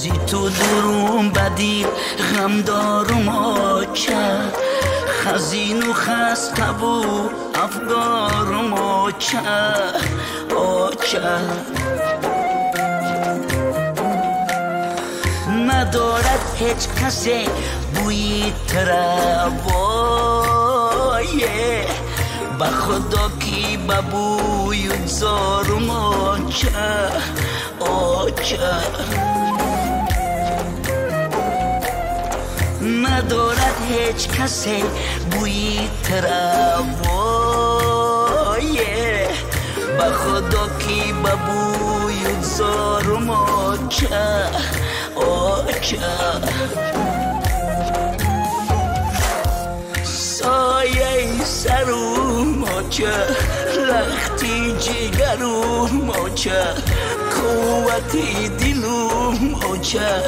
زی تو دروم بدی غم دارم آچه خزین و خسته بود افگارم آچه ندارد هیچ کسی بوی ترابایه با خدا کی با بوی زارم آچه ندارد هیچ کسی بوی ترابایه با خدا کی با بوی زارم آچه سایه سرم آچه لختی جگرم آچه قوتی دلم آچه